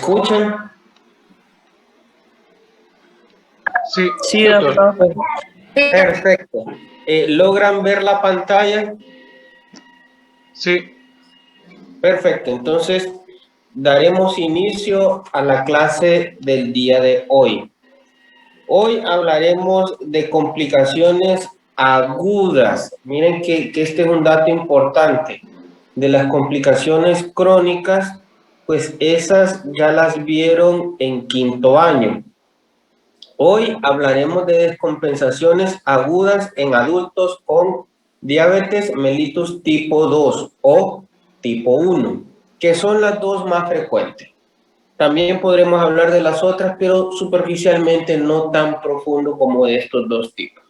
escuchan? Sí, Sí, doctor. doctor. Perfecto. ¿Logran ver la pantalla? Sí, Perfecto. Entonces, daremos inicio a la clase del día de hoy. Hoy hablaremos de complicaciones agudas. Miren que este es un dato importante. De las complicaciones crónicas, pues esas ya las vieron en quinto año. Hoy hablaremos de descompensaciones agudas en adultos con diabetes mellitus tipo 2 o tipo 1, que son las dos más frecuentes. También podremos hablar de las otras, pero superficialmente no tan profundo como de estos dos tipos.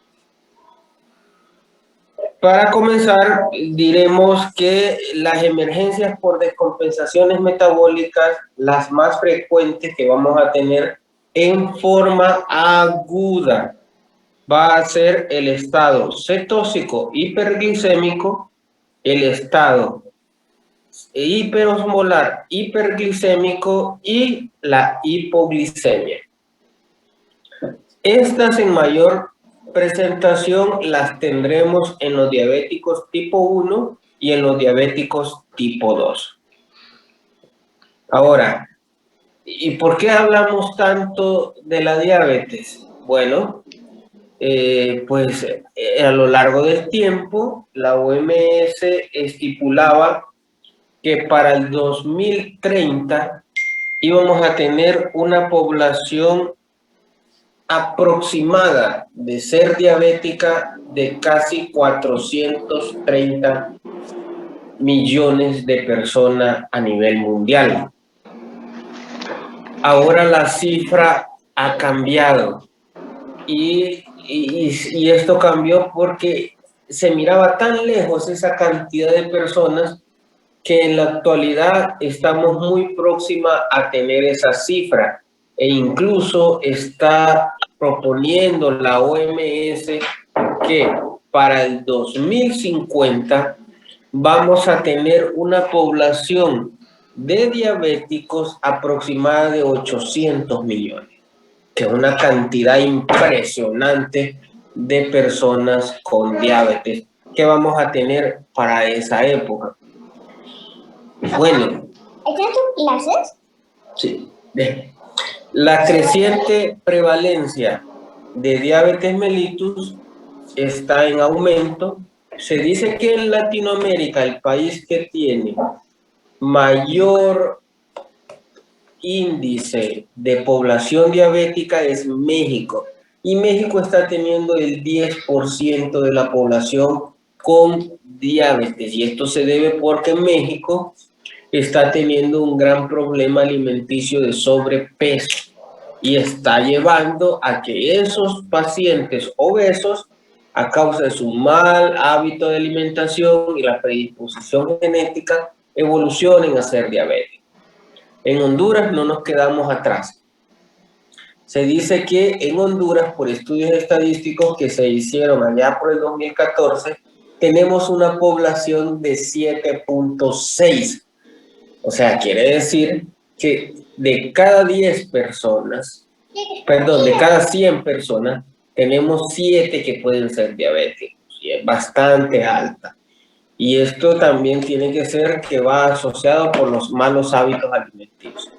Para comenzar, diremos que las emergencias por descompensaciones metabólicas, las más frecuentes que vamos a tener en forma aguda, va a ser el estado cetóxico hiperglicémico, el estado hiperosmolar hiperglicémico y la hipoglicemia. Estas en mayor presentación las tendremos en los diabéticos tipo 1 y en los diabéticos tipo 2. Ahora, ¿y por qué hablamos tanto de la diabetes? Bueno, a lo largo del tiempo, la OMS estipulaba que para el 2030 íbamos a tener una población aproximada de ser diabética de casi 430 millones de personas a nivel mundial. Ahora la cifra ha cambiado y esto cambió porque se miraba tan lejos esa cantidad de personas que en la actualidad estamos muy próxima a tener esa cifra e incluso está proponiendo la OMS que para el 2050 vamos a tener una población de diabéticos aproximada de 800 millones, que es una cantidad impresionante de personas con diabetes que vamos a tener para esa época. Bueno, ¿Están tus clases? sí. La creciente prevalencia de diabetes mellitus está en aumento. Se dice que en Latinoamérica el país que tiene mayor índice de población diabética es México. Y México está teniendo el 10% de la población con diabetes. Y esto se debe porque México está teniendo un gran problema alimenticio de sobrepeso y está llevando a que esos pacientes obesos, a causa de su mal hábito de alimentación y la predisposición genética, evolucionen a ser diabéticos. En Honduras no nos quedamos atrás. Se dice que en Honduras, por estudios estadísticos que se hicieron allá por el 2014, tenemos una población de 7.6. O sea, quiere decir que de cada 10 personas, de cada 100 personas, tenemos 7 que pueden ser diabéticos. Y es bastante alta. Y esto también tiene que ser que va asociado por los malos hábitos alimenticios.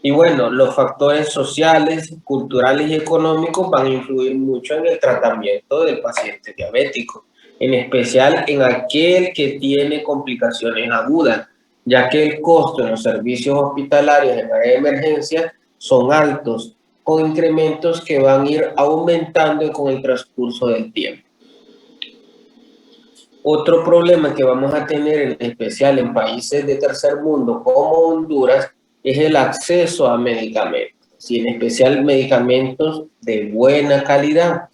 Y bueno, los factores sociales, culturales y económicos van a influir mucho en el tratamiento del paciente diabético, en especial en aquel que tiene complicaciones agudas, ya que el costo de los servicios hospitalarios en área de emergencia son altos, con incrementos que van a ir aumentando con el transcurso del tiempo. Otro problema que vamos a tener, en especial en países de tercer mundo como Honduras, es el acceso a medicamentos, y en especial medicamentos de buena calidad.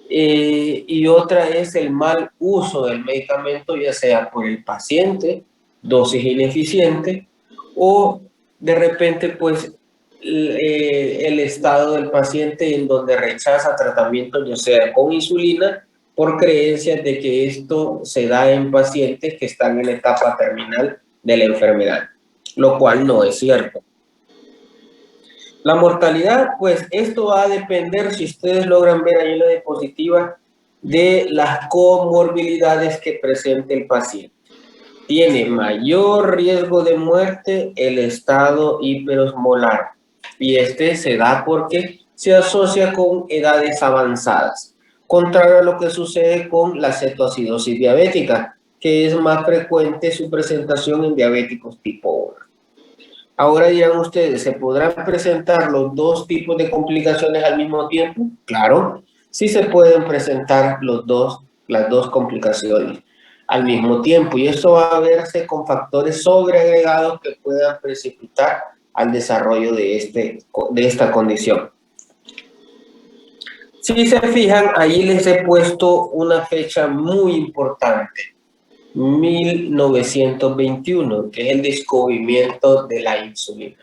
Y otra es el mal uso del medicamento, ya sea por el paciente, dosis ineficiente, o de repente pues el estado del paciente en donde rechaza tratamiento, ya sea con insulina, por creencias de que esto se da en pacientes que están en la etapa terminal de la enfermedad, lo cual no es cierto. La mortalidad, pues esto va a depender, si ustedes logran ver ahí en la diapositiva, de las comorbilidades que presente el paciente. Tiene mayor riesgo de muerte el estado hiperosmolar, y este se da porque se asocia con edades avanzadas, contrario a lo que sucede con la cetoacidosis diabética, que es más frecuente su presentación en diabéticos tipo 1. Ahora dirán ustedes, ¿se podrán presentar los dos tipos de complicaciones al mismo tiempo? Claro, sí se pueden presentar las dos complicaciones al mismo tiempo, y eso va a verse con factores sobreagregados que puedan precipitar al desarrollo de esta condición. Si se fijan, ahí les he puesto una fecha muy importante, 1921, que es el descubrimiento de la insulina.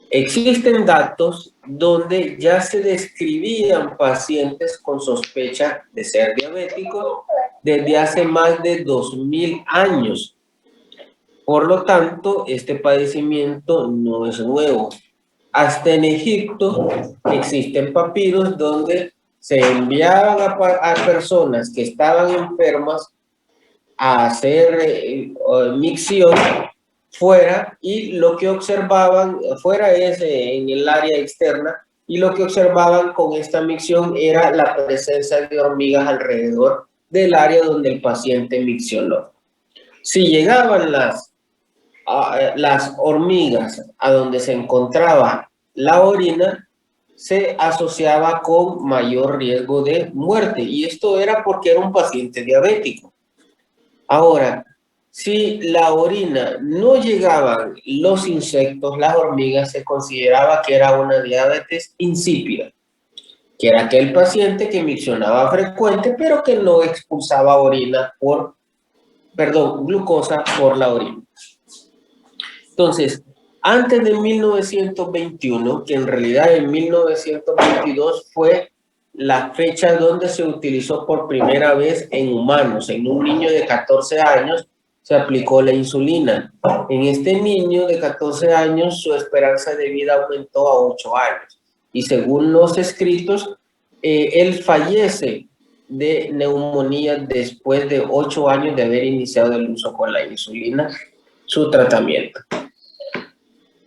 Existen datos donde ya se describían pacientes con sospecha de ser diabéticos desde hace más de 2000 años. Por lo tanto, este padecimiento no es nuevo. Hasta en Egipto existen papiros donde se enviaban a personas que estaban enfermas a hacer micción fuera, y lo que observaban fuera es en el área externa, y lo que observaban con esta micción era la presencia de hormigas alrededor del área donde el paciente miccionó. Si llegaban las hormigas a donde se encontraba la orina, se asociaba con mayor riesgo de muerte, y esto era porque era un paciente diabético. Ahora, si la orina no llegaban los insectos, las hormigas, se consideraba que era una diabetes insípida, que era aquel paciente que miccionaba frecuente, pero que no expulsaba glucosa por la orina. Entonces, antes de 1921, que en realidad en 1922 fue la fecha donde se utilizó por primera vez en humanos, en un niño de 14 años, se aplicó la insulina. En este niño de 14 años, su esperanza de vida aumentó a 8 años. Y según los escritos, él fallece de neumonía después de 8 años de haber iniciado el uso con la insulina, su tratamiento.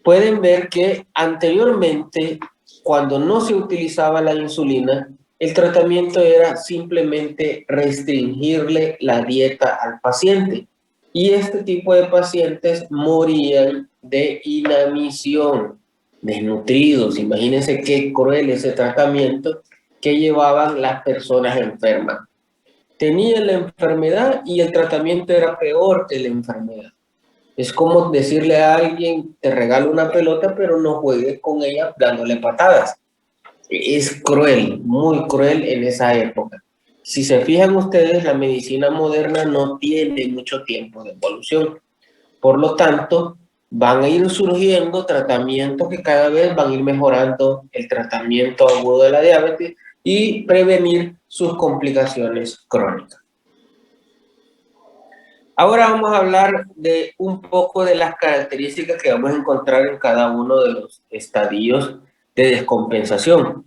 Pueden ver que anteriormente, cuando no se utilizaba la insulina, el tratamiento era simplemente restringirle la dieta al paciente. Y este tipo de pacientes morían de inanición, desnutridos. Imagínense qué cruel ese tratamiento que llevaban las personas enfermas. Tenían la enfermedad y el tratamiento era peor que la enfermedad. Es como decirle a alguien, te regalo una pelota, pero no juegues con ella dándole patadas. Es cruel, muy cruel en esa época. Si se fijan ustedes, la medicina moderna no tiene mucho tiempo de evolución. Por lo tanto, van a ir surgiendo tratamientos que cada vez van a ir mejorando el tratamiento agudo de la diabetes y prevenir sus complicaciones crónicas. Ahora vamos a hablar de un poco de las características que vamos a encontrar en cada uno de los estadios de descompensación.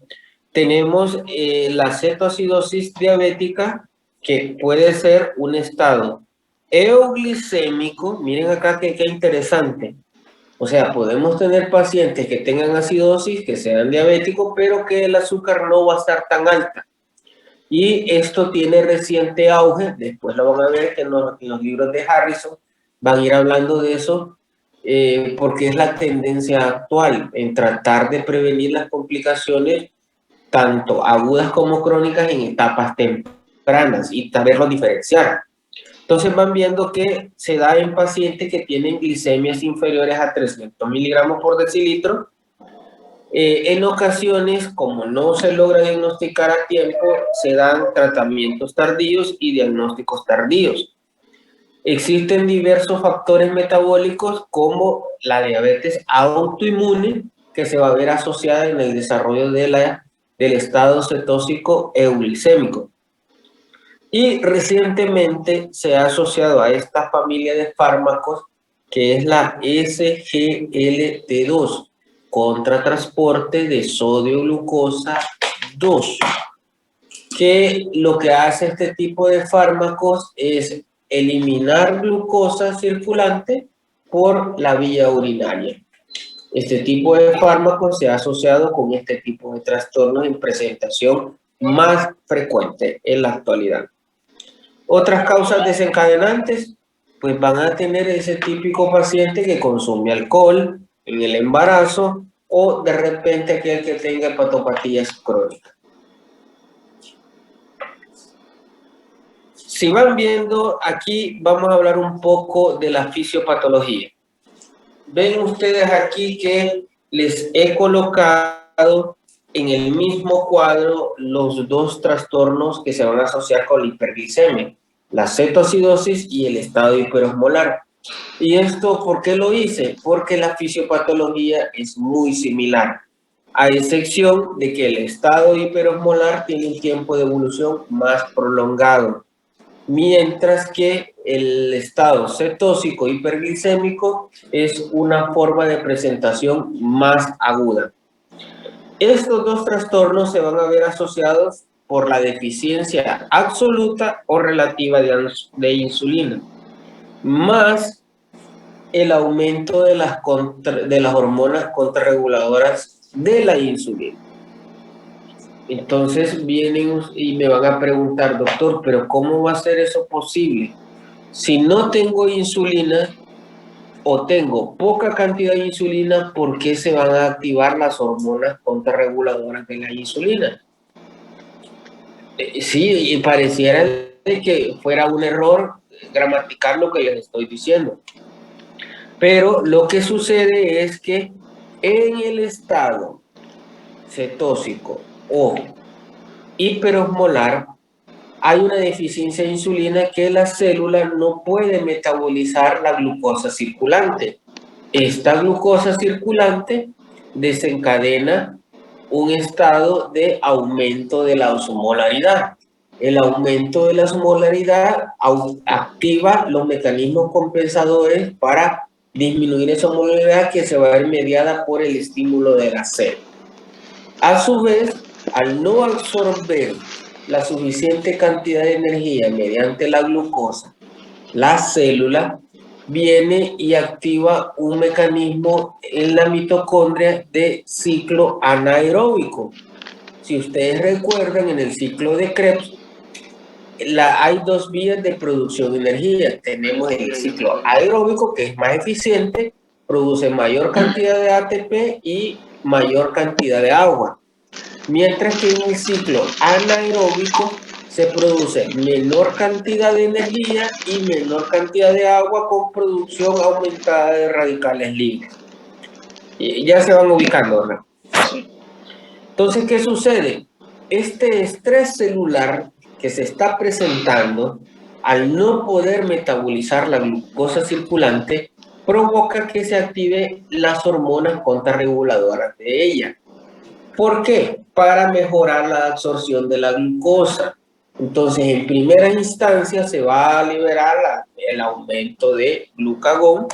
Tenemos la cetoacidosis diabética, que puede ser un estado euglicémico. Miren acá qué interesante. O sea, podemos tener pacientes que tengan acidosis, que sean diabéticos, pero que el azúcar no va a estar tan alta. Y esto tiene reciente auge, después lo van a ver que en los libros de Harrison van a ir hablando de eso, porque es la tendencia actual en tratar de prevenir las complicaciones, tanto agudas como crónicas, en etapas tempranas y saberlo diferenciar. Entonces van viendo que se da en pacientes que tienen glicemias inferiores a 300 miligramos por decilitro. En ocasiones, como no se logra diagnosticar a tiempo, se dan tratamientos tardíos y diagnósticos tardíos. Existen diversos factores metabólicos, como la diabetes autoinmune, que se va a ver asociada en el desarrollo del estado cetósico euglicémico. Y recientemente se ha asociado a esta familia de fármacos, que es la SGLT2, contratransporte de sodio-glucosa 2, que lo que hace este tipo de fármacos es eliminar glucosa circulante por la vía urinaria. Este tipo de fármacos se ha asociado con este tipo de trastornos en presentación más frecuente en la actualidad. Otras causas desencadenantes, pues van a tener ese típico paciente que consume alcohol en el embarazo o de repente aquel que tenga hepatopatías crónicas. Si van viendo, aquí vamos a hablar un poco de la fisiopatología. Ven ustedes aquí que les he colocado en el mismo cuadro los dos trastornos que se van a asociar con la hiperglicemia, la cetoacidosis y el estado hiperosmolar. ¿Y esto por qué lo hice? Porque la fisiopatología es muy similar, a excepción de que el estado hiperosmolar tiene un tiempo de evolución más prolongado, mientras que el estado cetósico hiperglicémico es una forma de presentación más aguda. Estos dos trastornos se van a ver asociados por la deficiencia absoluta o relativa de insulina, más el aumento de las hormonas contrarreguladoras de la insulina. Entonces vienen y me van a preguntar, doctor, pero ¿cómo va a ser eso posible? Si no tengo insulina o tengo poca cantidad de insulina, ¿por qué se van a activar las hormonas contrarreguladoras de la insulina? Sí, y pareciera de que fuera un error gramatical lo que les estoy diciendo. Pero lo que sucede es que en el estado cetósico o hiperosmolar hay una deficiencia de insulina que la célula no puede metabolizar la glucosa circulante. Esta glucosa circulante desencadena un estado de aumento de la osmolaridad. El aumento de la osmolaridad activa los mecanismos compensadores para disminuir esa osmolaridad que se va a ver mediada por el estímulo de la célula. A su vez, al no absorber la suficiente cantidad de energía mediante la glucosa, la célula viene y activa un mecanismo en la mitocondria de ciclo anaeróbico. Si ustedes recuerdan, en el ciclo de Krebs hay dos vías de producción de energía. Tenemos el ciclo aeróbico, que es más eficiente, produce mayor cantidad de ATP y mayor cantidad de agua. Mientras que en el ciclo anaeróbico se produce menor cantidad de energía y menor cantidad de agua con producción aumentada de radicales libres. Y ya se van ubicando, ¿no? Entonces, ¿qué sucede? Este estrés celular que se está presentando, al no poder metabolizar la glucosa circulante, provoca que se active las hormonas contrarreguladoras de ella. ¿Por qué? Para mejorar la absorción de la glucosa. Entonces, en primera instancia se va a liberar el aumento de glucagón,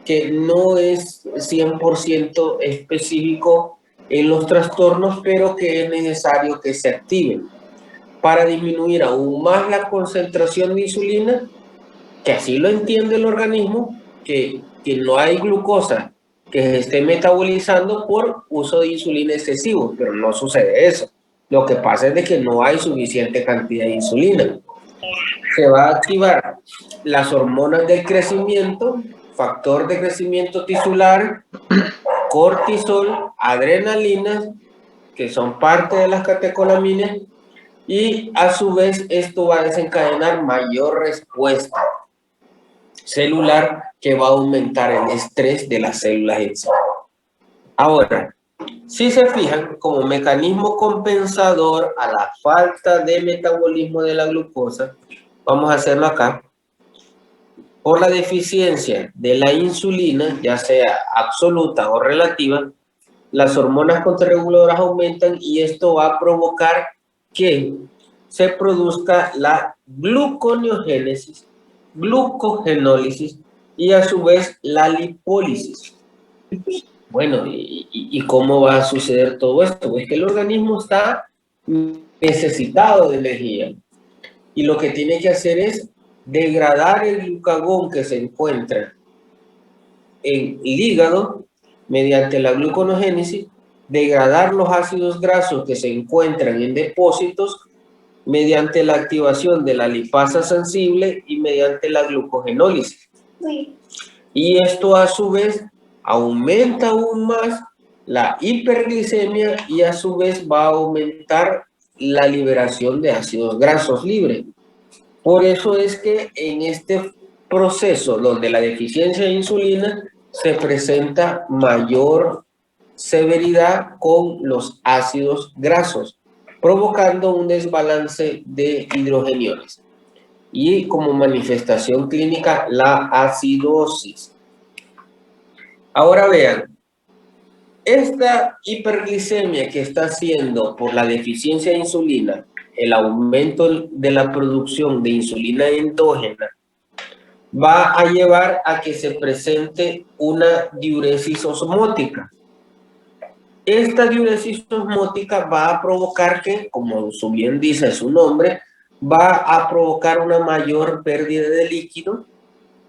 que no es 100% específico en los trastornos, pero que es necesario que se active para disminuir aún más la concentración de insulina, que así lo entiende el organismo, que no hay glucosa que se esté metabolizando por uso de insulina excesivo, pero no sucede eso. Lo que pasa es de que no hay suficiente cantidad de insulina. Se va a activar las hormonas del crecimiento, factor de crecimiento tisular, cortisol, adrenalina, que son parte de las catecolaminas, y a su vez esto va a desencadenar mayor respuesta celular que va a aumentar el estrés de las células en sí. Ahora, si se fijan, como mecanismo compensador a la falta de metabolismo de la glucosa, vamos a hacerlo acá, por la deficiencia de la insulina, ya sea absoluta o relativa, las hormonas contrarreguladoras aumentan y esto va a provocar que se produzca la gluconeogénesis, glucogenólisis y a su vez la lipólisis. Bueno, ¿y cómo va a suceder todo esto? Pues que el organismo está necesitado de energía y lo que tiene que hacer es degradar el glucagón que se encuentra en el hígado mediante la gluconogénesis, degradar los ácidos grasos que se encuentran en depósitos mediante la activación de la lipasa sensible y mediante la glucogenólisis. Sí. Y esto a su vez aumenta aún más la hiperglicemia y a su vez va a aumentar la liberación de ácidos grasos libres. Por eso es que en este proceso donde la deficiencia de insulina se presenta mayor severidad con los ácidos grasos, provocando un desbalance de hidrogeniones. Y como manifestación clínica, la acidosis. Ahora vean, esta hiperglicemia que está haciendo por la deficiencia de insulina, el aumento de la producción de insulina endógena, va a llevar a que se presente una diuresis osmótica. Esta diuresis osmótica va a provocar que, como bien dice su nombre, va a provocar una mayor pérdida de líquido,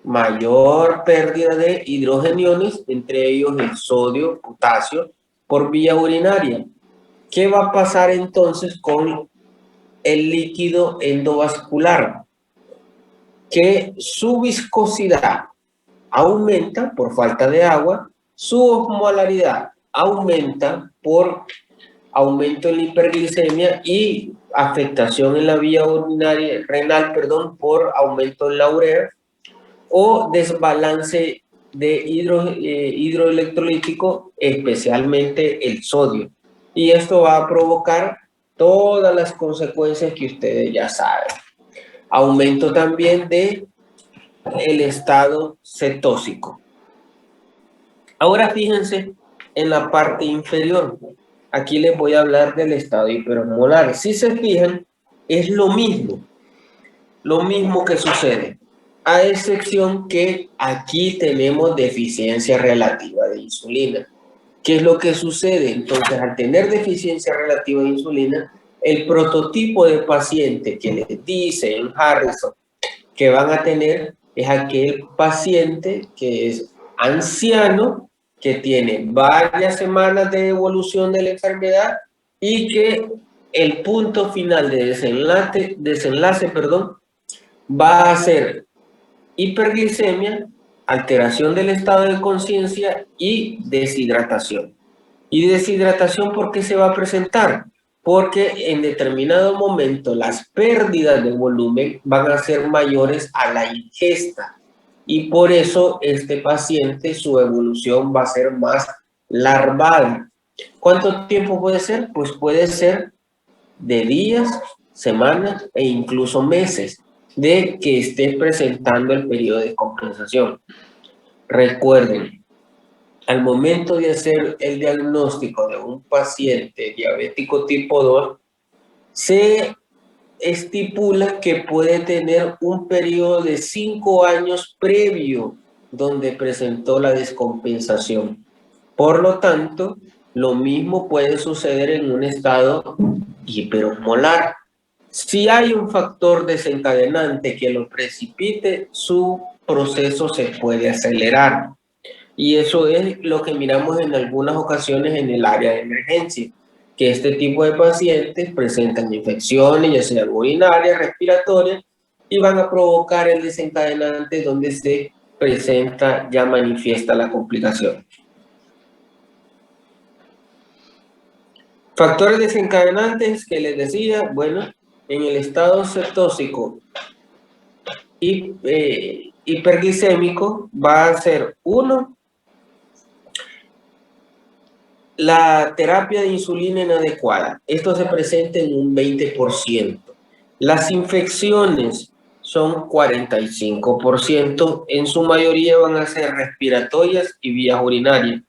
mayor pérdida de hidrogeniones, entre ellos el sodio, potasio, por vía urinaria. ¿Qué va a pasar entonces con el líquido endovascular? Que su viscosidad aumenta por falta de agua, su osmolaridad aumenta por aumento en la hiperglicemia y afectación en la vía urinaria, renal, perdón, por aumento en la urea o desbalance de hidroelectrolítico, especialmente el sodio. Y esto va a provocar todas las consecuencias que ustedes ya saben. Aumento también de el estado cetósico. Ahora fíjense en la parte inferior. Aquí les voy a hablar del estado hiperosmolar. Si se fijan, es lo mismo que sucede, a excepción que aquí tenemos deficiencia relativa de insulina. ¿Qué es lo que sucede? Entonces, al tener deficiencia relativa de insulina, el prototipo de paciente que les dice en Harrison que van a tener es aquel paciente que es anciano, que tiene varias semanas de evolución de la enfermedad y que el punto final de desenlace, va a ser hiperglicemia, alteración del estado de conciencia y deshidratación. ¿Y deshidratación por qué se va a presentar? Porque en determinado momento las pérdidas de volumen van a ser mayores a la ingesta y por eso este paciente, su evolución va a ser más larval. ¿Cuánto tiempo puede ser? Pues puede ser de días, semanas e incluso meses de que esté presentando el periodo de compensación. Recuerden, al momento de hacer el diagnóstico de un paciente diabético tipo 2, se estipula que puede tener un periodo de 5 años previo donde presentó la descompensación. Por lo tanto, lo mismo puede suceder en un estado hiperosmolar. Si hay un factor desencadenante que lo precipite, su proceso se puede acelerar. Y eso es lo que miramos en algunas ocasiones en el área de emergencia, que este tipo de pacientes presentan infecciones, ya sean urinarias, respiratorias, y van a provocar el desencadenante donde se presenta, ya manifiesta la complicación. Factores desencadenantes que les decía, bueno, en el estado cetósico y hiperglicémico va a ser uno, la terapia de insulina inadecuada. Esto se presenta en un 20%. Las infecciones son 45%. En su mayoría van a ser respiratorias y vías urinarias.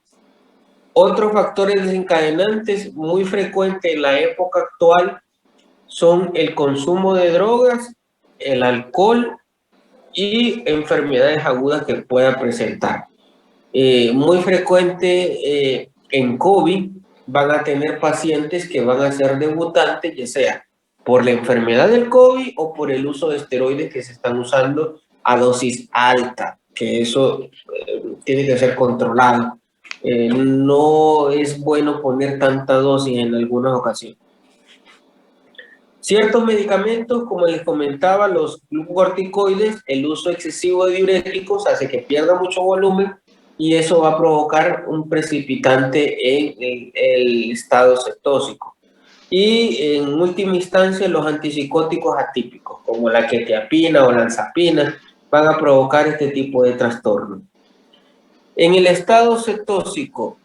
Otros factores desencadenantes muy frecuentes en la época actual son el consumo de drogas, el alcohol y enfermedades agudas que pueda presentar. Muy frecuente en COVID van a tener pacientes que van a ser debutantes, ya sea por la enfermedad del COVID o por el uso de esteroides que se están usando a dosis alta, que eso tiene que ser controlado. No es bueno poner tanta dosis en algunas ocasiones. Ciertos medicamentos, como les comentaba, los glucocorticoides, el uso excesivo de diuréticos hace que pierda mucho volumen y eso va a provocar un precipitante en el estado cetósico. Y en última instancia, los antipsicóticos atípicos, como la quetiapina o lanzapina, van a provocar este tipo de trastorno. En el estado cetósico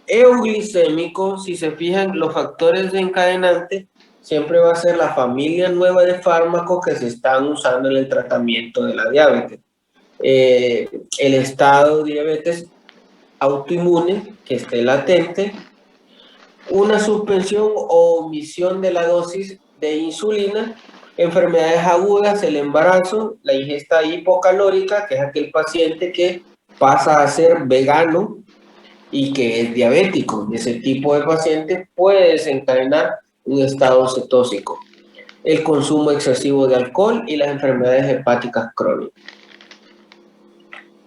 euglicémico, si se fijan, los factores desencadenantes siempre va a ser la familia nueva de fármacos que se están usando en el tratamiento de la diabetes. El estado de diabetes autoinmune que esté latente, una suspensión o omisión de la dosis de insulina, enfermedades agudas, el embarazo, la ingesta hipocalórica, que es aquel paciente que pasa a ser vegano y que es diabético. Ese tipo de paciente puede desencadenar un estado cetósico. El consumo excesivo de alcohol y las enfermedades hepáticas crónicas.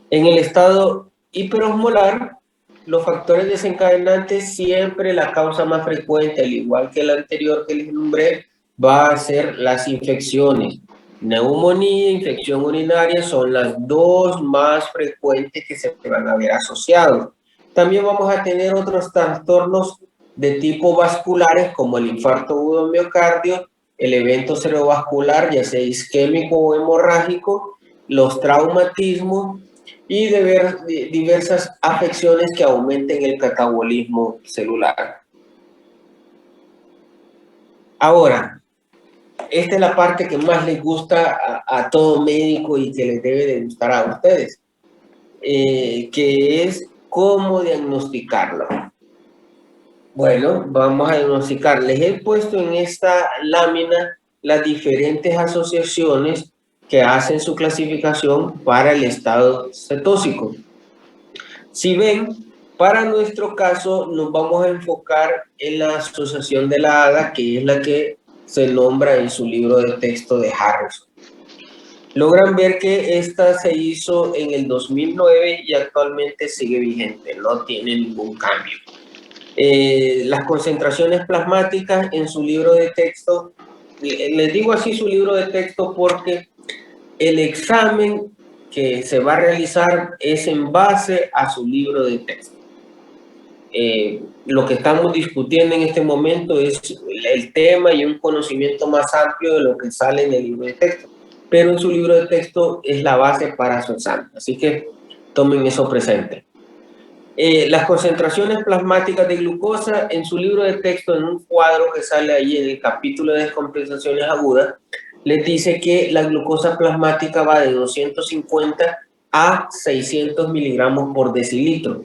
En el estado hiperosmolar, los factores desencadenantes, siempre la causa más frecuente, al igual que el anterior que les nombré, va a ser las infecciones. Neumonía, infección urinaria son las dos más frecuentes que se van a ver asociados. También vamos a tener otros trastornos de tipo vasculares como el infarto agudo del miocardio, el evento cerebrovascular, ya sea isquémico o hemorrágico, los traumatismos y diversas afecciones que aumenten el catabolismo celular. Ahora, esta es la parte que más les gusta a todo médico y que les debe de gustar a ustedes, que es cómo diagnosticarlo. Bueno, vamos a diagnosticar. Les he puesto en esta lámina las diferentes asociaciones que hacen su clasificación para el estado cetósico. Si ven, para nuestro caso nos vamos a enfocar en la asociación de la ADA, que es la que se nombra en su libro de texto de Harrison. Logran ver que esta se hizo en el 2009 y actualmente sigue vigente, no tiene ningún cambio. Las concentraciones plasmáticas en su libro de texto, les digo así su libro de texto porque el examen que se va a realizar es en base a su libro de texto. Lo que estamos discutiendo en este momento es el tema y un conocimiento más amplio de lo que sale en el libro de texto, pero en su libro de texto es la base para su examen, así que tomen eso presente. Las concentraciones plasmáticas de glucosa en su libro de texto, en un cuadro que sale ahí en el capítulo de descompensaciones agudas, les dice que la glucosa plasmática va de 250 a 600 miligramos por decilitro.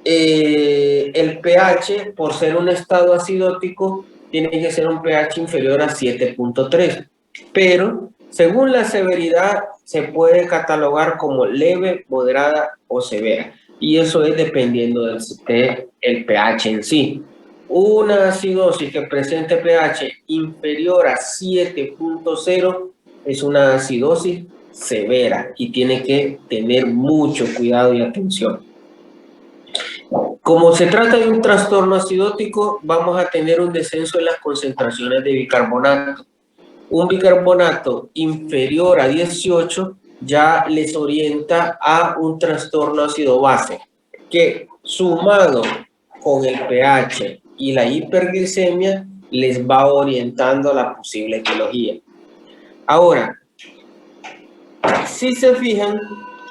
El pH, por ser un estado acidótico, tiene que ser un pH inferior a 7.3, pero según la severidad se puede catalogar como leve, moderada o severa, y eso es dependiendo del pH en sí. Una acidosis que presente pH inferior a 7.0 es una acidosis severa y tiene que tener mucho cuidado y atención. Como se trata de un trastorno acidótico, vamos a tener un descenso en las concentraciones de bicarbonato. Un bicarbonato inferior a 18 ya les orienta a un trastorno ácido-base, que sumado con el pH y la hiperglicemia les va orientando a la posible etiología. Ahora, si se fijan,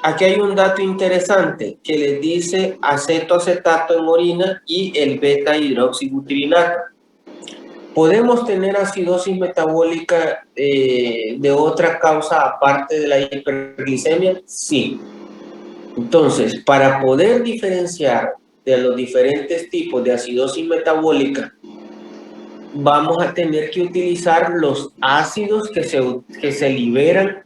aquí hay un dato interesante que les dice acetoacetato en orina y el beta-hidroxibutirinato. ¿Podemos tener acidosis metabólica de otra causa aparte de la hiperglicemia? Sí. Entonces, para poder diferenciar de los diferentes tipos de acidosis metabólica, vamos a tener que utilizar los ácidos que se liberan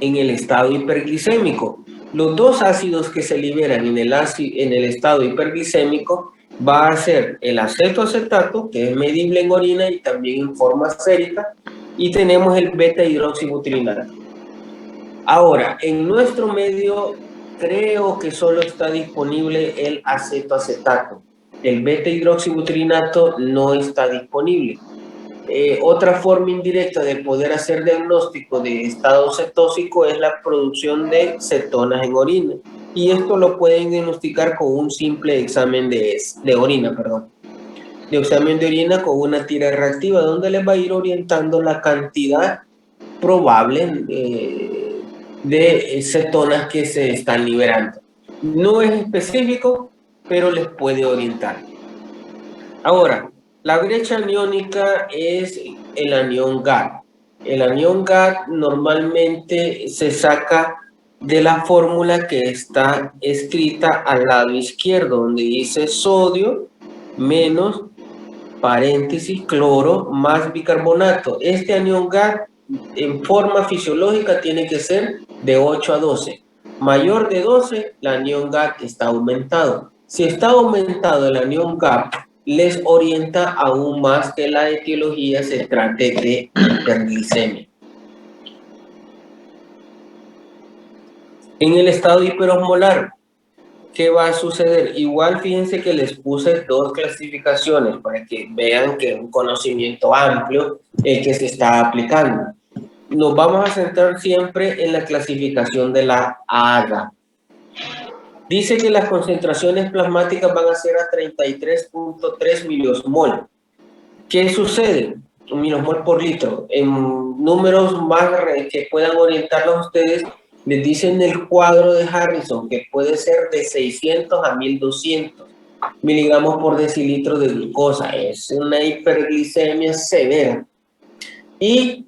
en el estado hiperglicémico. Los dos ácidos que se liberan en el estado hiperglicémico va a ser el acetoacetato, que es medible en orina y también en forma sérica, y tenemos el beta-hidroxibutirinato. Ahora, en nuestro medio creo que solo está disponible el acetoacetato. El beta-hidroxibutirinato no está disponible. Otra forma indirecta de poder hacer diagnóstico de estado cetósico es la producción de cetonas en orina. Y esto lo pueden diagnosticar con un simple examen de orina, de examen de orina con una tira reactiva, donde les va a ir orientando la cantidad probable de cetonas que se están liberando. No es específico, pero les puede orientar. Ahora, la brecha aniónica es el anión GAD. El anión GAD normalmente se saca de la fórmula que está escrita al lado izquierdo, donde dice sodio menos paréntesis cloro más bicarbonato. Este anión GAD en forma fisiológica tiene que ser de 8 a 12. Mayor de 12, el anión GAD está aumentado. Si está aumentado el anión GAD, les orienta aún más que la etiología se trate de hiperglicemia. En el estado hiperosmolar, ¿qué va a suceder? Igual fíjense que les puse dos clasificaciones para que vean que es un conocimiento amplio el que se está aplicando. Nos vamos a centrar siempre en la clasificación de la AGA. Dice que las concentraciones plasmáticas van a ser a 33.3 miliosmol. ¿Qué sucede? Un miliosmol por litro. En números más que puedan orientarlos a ustedes, les dicen el cuadro de Harrison, que puede ser de 600 a 1200 miligramos por decilitro de glucosa. Es una hiperglicemia severa. Y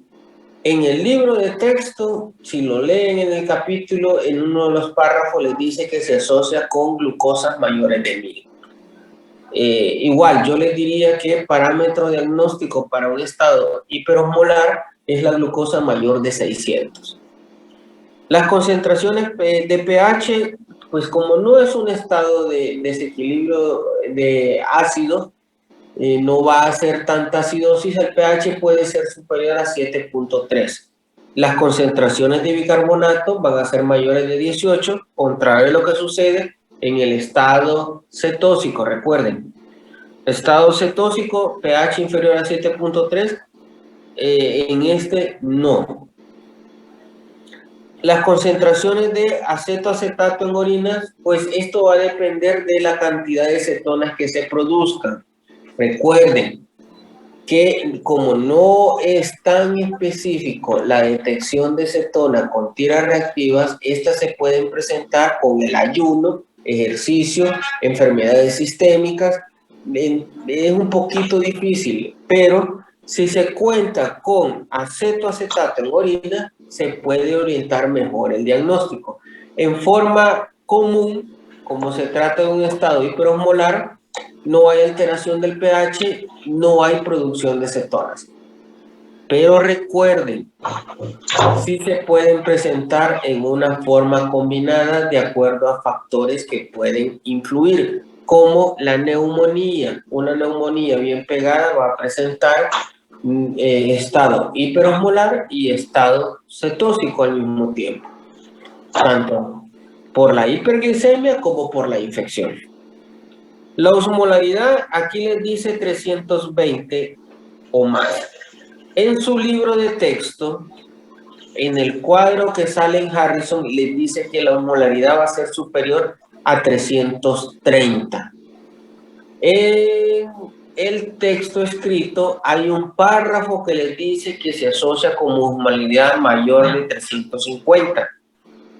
en el libro de texto, si lo leen en el capítulo, en uno de los párrafos les dice que se asocia con glucosas mayores de 1000. Igual, yo les diría que parámetro diagnóstico para un estado hiperosmolar es la glucosa mayor de 600. Las concentraciones de pH, pues como no es un estado de desequilibrio de ácido, no va a ser tanta acidosis, el pH puede ser superior a 7.3. Las concentraciones de bicarbonato van a ser mayores de 18, contrario a lo que sucede en el estado cetósico, recuerden. Estado cetósico, pH inferior a 7.3, en este no. Las concentraciones de acetoacetato en orinas, pues esto va a depender de la cantidad de cetonas que se produzcan. Recuerden que como no es tan específico la detección de cetona con tiras reactivas, estas se pueden presentar con el ayuno, ejercicio, enfermedades sistémicas. Es un poquito difícil, pero si se cuenta con acetoacetato en orina, se puede orientar mejor el diagnóstico. En forma común, como se trata de un estado hiperosmolar, no hay alteración del pH, no hay producción de cetonas. Pero recuerden, sí se pueden presentar en una forma combinada de acuerdo a factores que pueden influir, como la neumonía. Una neumonía bien pegada va a presentar estado hiperosmolar y estado cetósico al mismo tiempo, tanto por la hiperglicemia como por la infección. La osmolaridad aquí les dice 320 o más. En su libro de texto, en el cuadro que sale en Harrison, les dice que la osmolaridad va a ser superior a 330. En el texto escrito hay un párrafo que les dice que se asocia con osmolaridad mayor de 350.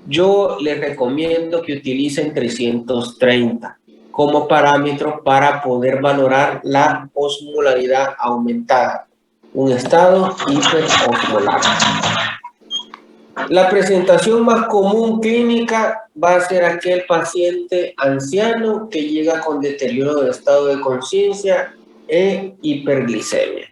Yo les recomiendo que utilicen 330 como parámetro para poder valorar la osmolaridad aumentada, un estado hiperosmolar. La presentación más común clínica va a ser aquel paciente anciano que llega con deterioro de estado de conciencia e hiperglicemia.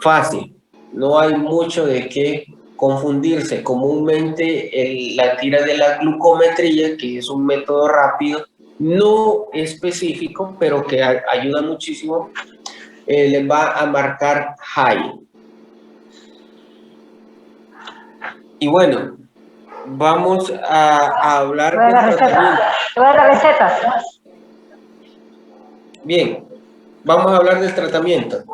Fácil, no hay mucho de qué confundirse comúnmente la tira de la glucometría, que es un método rápido, no específico, pero que ayuda muchísimo, les va a marcar high. Y bueno, vamos a hablar de la tratamiento. Receta. La receta. Bien, vamos a hablar del tratamiento.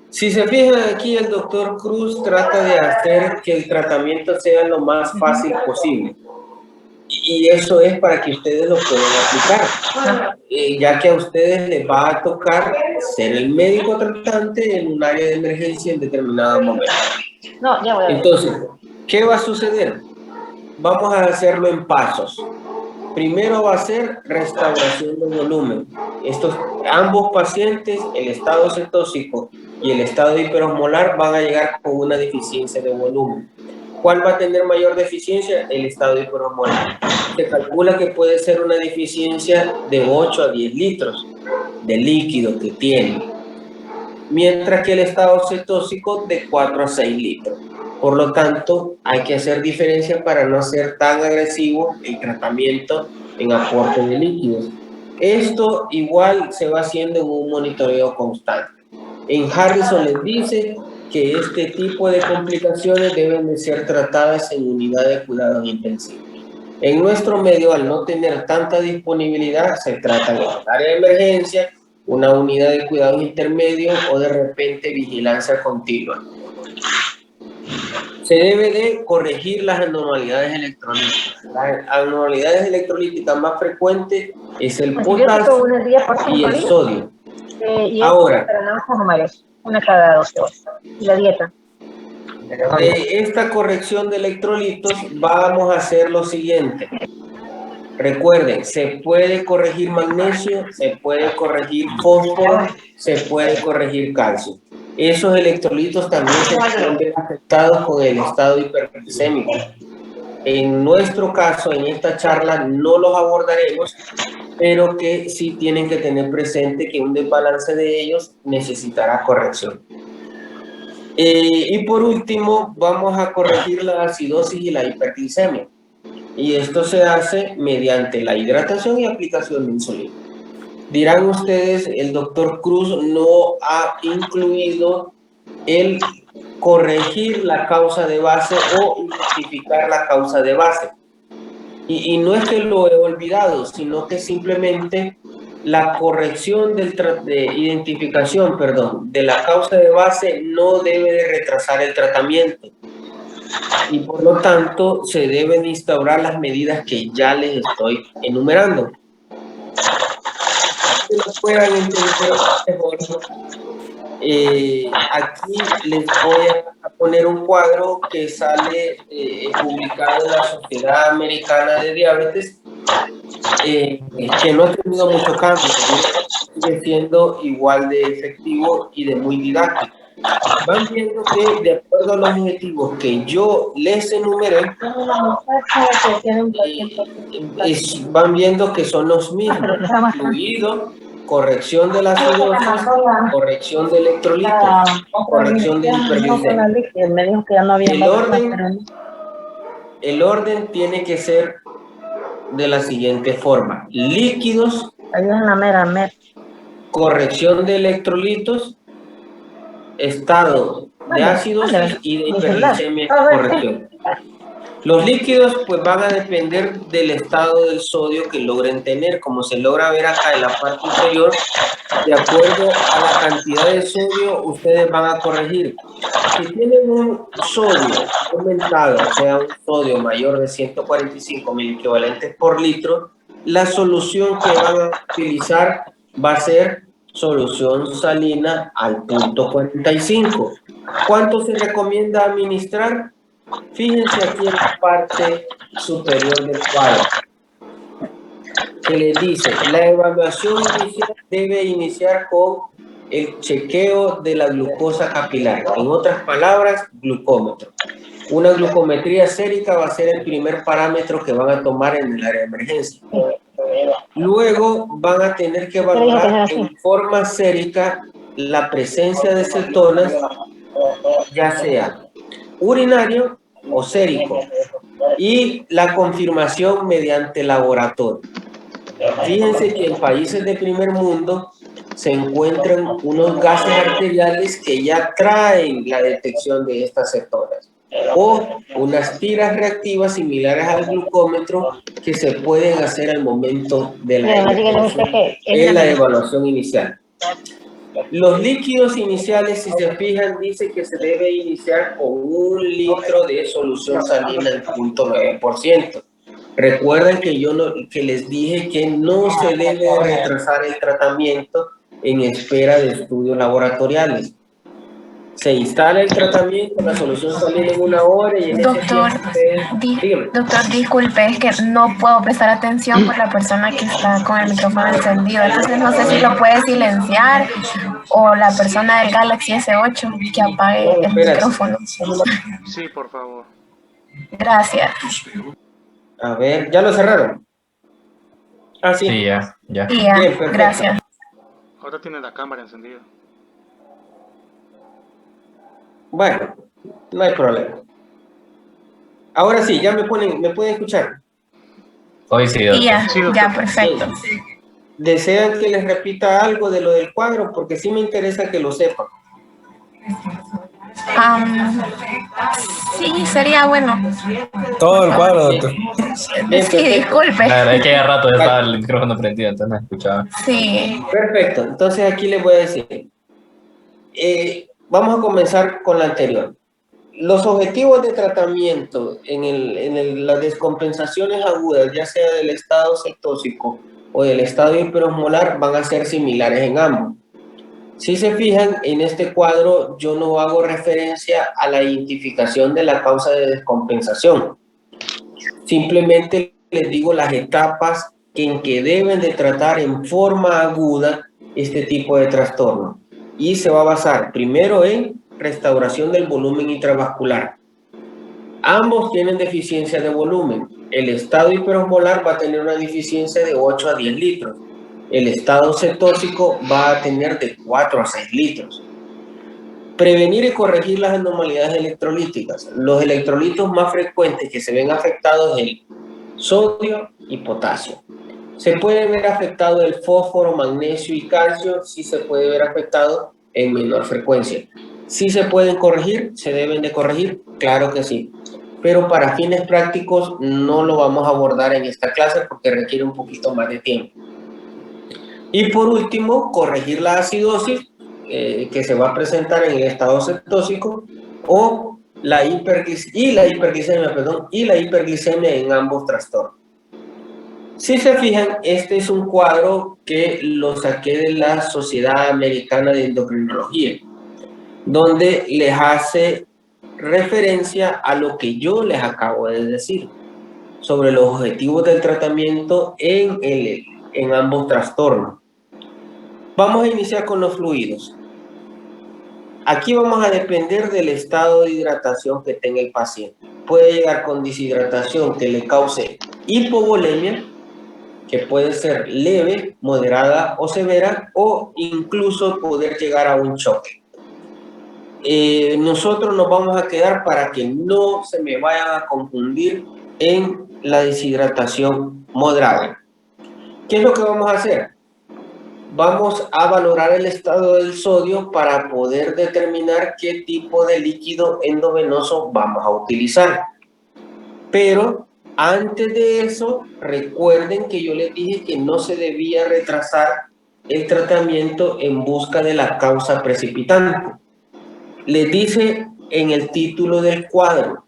Si se fijan aquí, el doctor Cruz trata de hacer que el tratamiento sea lo más fácil posible. Y eso es para que ustedes lo puedan aplicar, ya que a ustedes les va a tocar ser el médico tratante en un área de emergencia en determinado momento. No, ya voy a ver. Entonces, ¿qué va a suceder? Vamos a hacerlo en pasos. Primero va a ser restauración de volumen. Ambos pacientes, el estado cetóxico y el estado hiperosmolar, van a llegar con una deficiencia de volumen. ¿Cuál va a tener mayor deficiencia? El estado hiperosmolar. Se calcula que puede ser una deficiencia de 8 a 10 litros de líquido que tiene, mientras que el estado cetóxico de 4 a 6 litros. Por lo tanto, hay que hacer diferencia para no ser tan agresivo el tratamiento en aporte de líquidos. Esto igual se va haciendo en un monitoreo constante. En Harrison les dice que este tipo de complicaciones deben de ser tratadas en unidad de cuidados intensivos. En nuestro medio, al no tener tanta disponibilidad, se trata en el área de emergencia, una unidad de cuidados intermedios o de repente vigilancia continua. Se debe de corregir las anormalidades electrolíticas. Las anormalidades electrolíticas más frecuentes es el potasio y el sodio. Ahora, una cada 12 horas. Y la dieta. De esta corrección de electrolitos vamos a hacer lo siguiente. Recuerden, se puede corregir magnesio, se puede corregir fósforo, se puede corregir calcio. Esos electrolitos también se pueden ver afectados con el estado hiperglicémico. En nuestro caso, en esta charla, no los abordaremos, pero que sí tienen que tener presente que un desbalance de ellos necesitará corrección. Y por último, vamos a corregir la acidosis y la hiperglicemia. Y esto se hace mediante la hidratación y aplicación de insulina. Dirán ustedes, el doctor Cruz no ha incluido el corregir la causa de base o identificar la causa de base. Y no es que lo he olvidado, sino que simplemente la corrección de identificación, de la causa de base no debe de retrasar el tratamiento. Y por lo tanto se deben instaurar las medidas que ya les estoy enumerando. Que lo puedan entender mejor. Aquí les voy a poner un cuadro que sale publicado en la Sociedad Americana de Diabetes, que no ha tenido mucho cambio, sigue siendo igual de efectivo y de muy didáctico. Van viendo que de acuerdo a los objetivos que yo les enumeré, van viendo que son los mismos: fluido, corrección de la acidosis, corrección de electrolitos, corrección de hiperglicemia. El orden tiene que ser de la siguiente forma: líquidos, corrección de electrolitos, estado de ácidosis y de hiperglicemia, corrección. Los líquidos pues van a depender del estado del sodio que logren tener. Como se logra ver acá en la parte inferior, de acuerdo a la cantidad de sodio ustedes van a corregir. Si tienen un sodio aumentado, o sea, un sodio mayor de 145 miliequivalentes por litro, la solución que van a utilizar va a ser solución salina al punto 45. ¿Cuánto se recomienda administrar? Fíjense aquí en la parte superior del cuadro. Se les dice, la evaluación inicial debe iniciar con el chequeo de la glucosa capilar. En otras palabras, glucómetro. Una glucometría sérica va a ser el primer parámetro que van a tomar en el área de emergencia. Luego van a tener que evaluar en forma sérica la presencia de cetonas, ya sea urinario o sérico, y la confirmación mediante laboratorio. Fíjense que en países de primer mundo se encuentran unos gases arteriales que ya traen la detección de estas cetonas, o unas tiras reactivas similares al glucómetro que se pueden hacer al momento de la en la evaluación inicial. Los líquidos iniciales, si se fijan, dice que se debe iniciar con 1 litro de solución salina al 0.9%. Recuerden que que les dije que no se debe retrasar el tratamiento en espera de estudios laboratoriales. Se instala el tratamiento, la solución salina en 1 hora y en Doctor, doctor, disculpe, es que no puedo prestar atención por la persona que está con el micrófono encendido. Entonces no sé si lo puede silenciar o la persona del Galaxy S8 que apague el micrófono. Sí, por favor. Gracias. A ver, ¿ya lo cerraron? Ah, sí. Sí, ya. Sí, ya. Bien, perfecto. Gracias. Ahora tiene la cámara encendida. Bueno, no hay problema. Ahora sí, ya me pueden escuchar. Hoy sí, doctor. Sí, ya, Sí, doctor. ya, perfecto. ¿Desean que les repita algo de lo del cuadro? Porque sí me interesa que lo sepan. Sí, sería bueno. Todo el cuadro, doctor. Bien, Sí, perfecto. disculpe. La verdad es que ya rato ya estaba el micrófono prendido, entonces no escuchaba. Sí. Perfecto, entonces aquí les voy a decir. Vamos a comenzar con la anterior. Los objetivos de tratamiento en las descompensaciones agudas, ya sea del estado cetósico o del estado hiperosmolar, van a ser similares en ambos. Si se fijan, en este cuadro yo no hago referencia a la identificación de la causa de descompensación. Simplemente les digo las etapas en que deben de tratar en forma aguda este tipo de trastorno. Y se va a basar primero en restauración del volumen intravascular. Ambos tienen deficiencia de volumen. El estado hiperosmolar va a tener una deficiencia de 8 a 10 litros. El estado cetósico va a tener de 4 a 6 litros. Prevenir y corregir las anormalidades electrolíticas. Los electrolitos más frecuentes que se ven afectados es el sodio y potasio. Se puede ver afectado el fósforo, magnesio y calcio, sí se puede ver afectado en menor frecuencia. ¿Sí se pueden corregir? ¿Se deben de corregir? Claro que sí. Pero para fines prácticos no lo vamos a abordar en esta clase porque requiere un poquito más de tiempo. Y por último, corregir la acidosis que se va a presentar en el estado cetósico o la hiperglicemia en ambos trastornos. Si se fijan, este es un cuadro que lo saqué de la Sociedad Americana de Endocrinología, donde les hace referencia a lo que yo les acabo de decir sobre los objetivos del tratamiento en ambos trastornos. Vamos a iniciar con los fluidos. Aquí vamos a depender del estado de hidratación que tenga el paciente. Puede llegar con deshidratación que le cause hipovolemia, que puede ser leve, moderada o severa, o incluso poder llegar a un choque. Nosotros nos vamos a quedar para que no se me vayan a confundir en la deshidratación moderada. ¿Qué es lo que vamos a hacer? Vamos a valorar el estado del sodio para poder determinar qué tipo de líquido endovenoso vamos a utilizar. Pero antes de eso, recuerden que yo les dije que no se debía retrasar el tratamiento en busca de la causa precipitante. Les dice en el título del cuadro,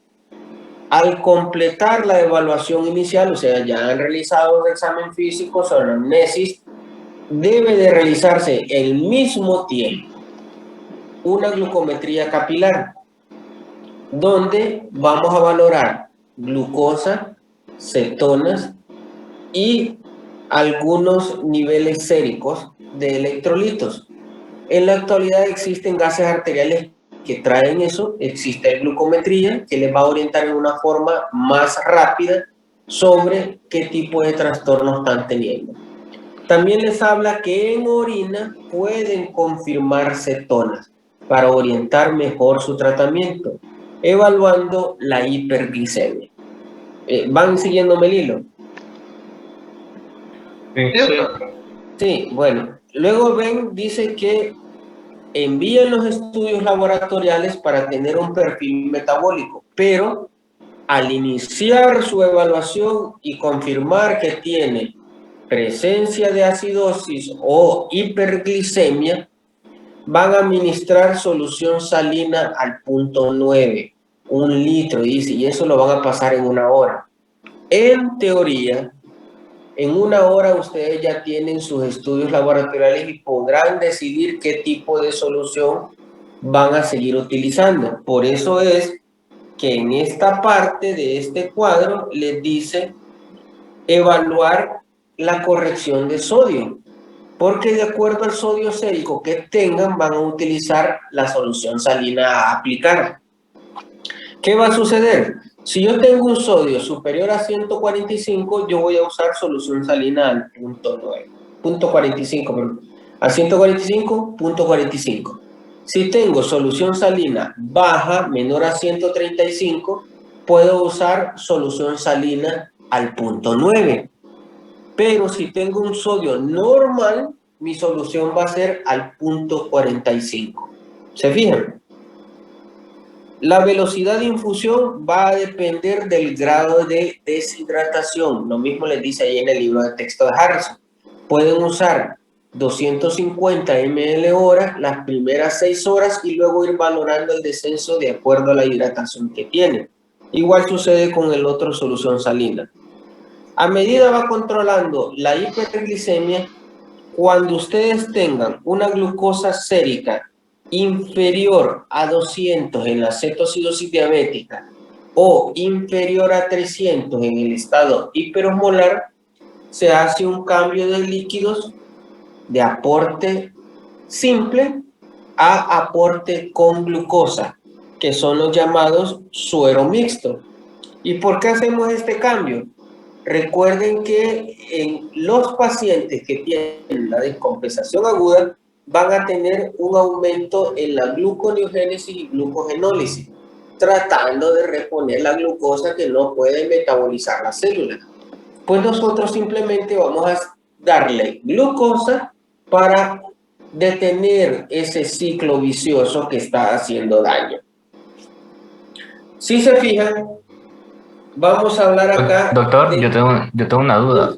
al completar la evaluación inicial, o sea, ya han realizado un examen físico sobre amnesis, debe de realizarse al mismo tiempo una glucometría capilar, donde vamos a valorar glucosa, cetonas y algunos niveles séricos de electrolitos. En la actualidad existen gases arteriales que traen eso, existe glucometría que les va a orientar en una forma más rápida sobre qué tipo de trastorno están teniendo. También les habla que en orina pueden confirmar cetonas para orientar mejor su tratamiento. evaluando la hiperglicemia. ¿Van siguiéndome el hilo? Sí. Sí. Sí, bueno. Luego dice que envían los estudios laboratoriales para tener un perfil metabólico, pero al iniciar su evaluación y confirmar que tiene presencia de acidosis o hiperglicemia, van a administrar solución salina al punto 9, 1 litro, dice, y eso lo van a pasar en 1 hora. En teoría, en 1 hora ustedes ya tienen sus estudios laboratoriales y podrán decidir qué tipo de solución van a seguir utilizando. Por eso es que en esta parte de este cuadro les dice evaluar la corrección de sodio, porque de acuerdo al sodio sérico que tengan van a utilizar la solución salina a aplicar. ¿Qué va a suceder? Si yo tengo un sodio superior a 145, yo voy a usar solución salina al punto 9, punto 45, perdón, a 145.45. Si tengo solución salina baja, menor a 135, puedo usar solución salina al punto 9. Pero si tengo un sodio normal, mi solución va a ser al punto 45. ¿Se fijan? La velocidad de infusión va a depender del grado de deshidratación. Lo mismo les dice ahí en el libro de texto de Harrison. Pueden usar 250 ml hora las primeras 6 horas y luego ir valorando el descenso de acuerdo a la hidratación que tienen. Igual sucede con el otro solución salina. A medida va controlando la hiperglicemia, cuando ustedes tengan una glucosa sérica inferior a 200 en la cetoacidosis diabética o inferior a 300 en el estado hiperosmolar, se hace un cambio de líquidos de aporte simple a aporte con glucosa, que son los llamados suero mixto. ¿Y por qué hacemos este cambio? Recuerden que en los pacientes que tienen la descompensación aguda van a tener un aumento en la gluconeogénesis y glucogenólisis, tratando de reponer la glucosa que no puede metabolizar la célula. Pues nosotros simplemente vamos a darle glucosa para detener ese ciclo vicioso que está haciendo daño. Si se fijan, vamos a hablar acá. Doctor, yo tengo una duda.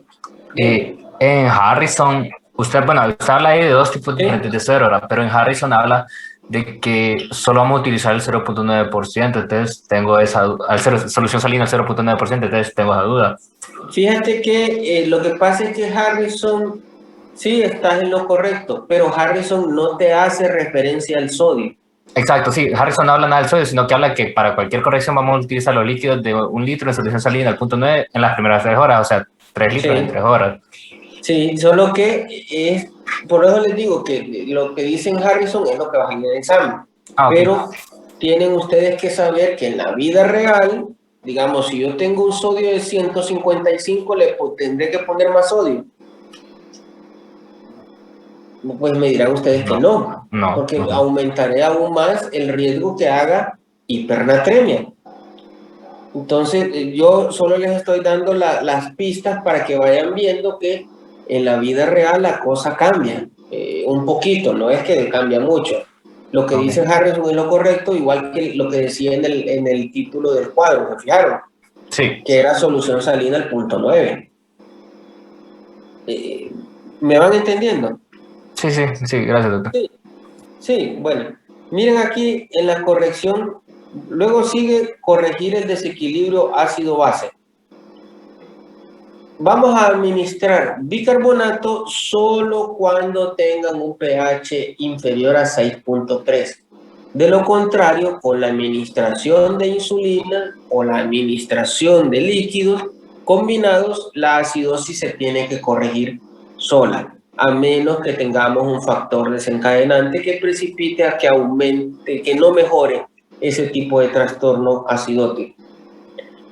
En Harrison, usted habla ahí de 2 tipos diferentes de suero, pero en Harrison habla de que solo vamos a utilizar el 0.9%, entonces tengo esa solución salina al 0.9%, entonces tengo esa duda. Fíjate que lo que pasa es que Harrison, sí, estás en lo correcto, pero Harrison no te hace referencia al sodio. Exacto, sí, Harrison no habla nada del sodio, sino que habla que para cualquier corrección vamos a utilizar los líquidos de 1 litro de solución salina al punto 9 en las primeras 3 horas, o sea, 3 litros en 3 horas. Sí, solo que es, por eso les digo que lo que dicen Harrison es lo que va en el examen. Pero tienen ustedes que saber que en la vida real, digamos, si yo tengo un sodio de 155, le tendré que poner más sodio. Pues me dirán ustedes que no, porque aumentaré aún más el riesgo que haga hipernatremia. Entonces, yo solo les estoy dando las pistas para que vayan viendo que en la vida real la cosa cambia un poquito, no es que cambia mucho. Lo que dice Harrison es lo correcto, igual que lo que decía en el título del cuadro, ¿se fijaron? Sí. Que era solución salina al punto 9. ¿Me van entendiendo? Sí, gracias, doctor. Sí, bueno, miren aquí en la corrección, luego sigue corregir el desequilibrio ácido-base. Vamos a administrar bicarbonato solo cuando tengan un pH inferior a 6.3. De lo contrario, con la administración de insulina o la administración de líquidos combinados, la acidosis se tiene que corregir sola, a menos que tengamos un factor desencadenante que precipite a que aumente, que no mejore ese tipo de trastorno acidótico.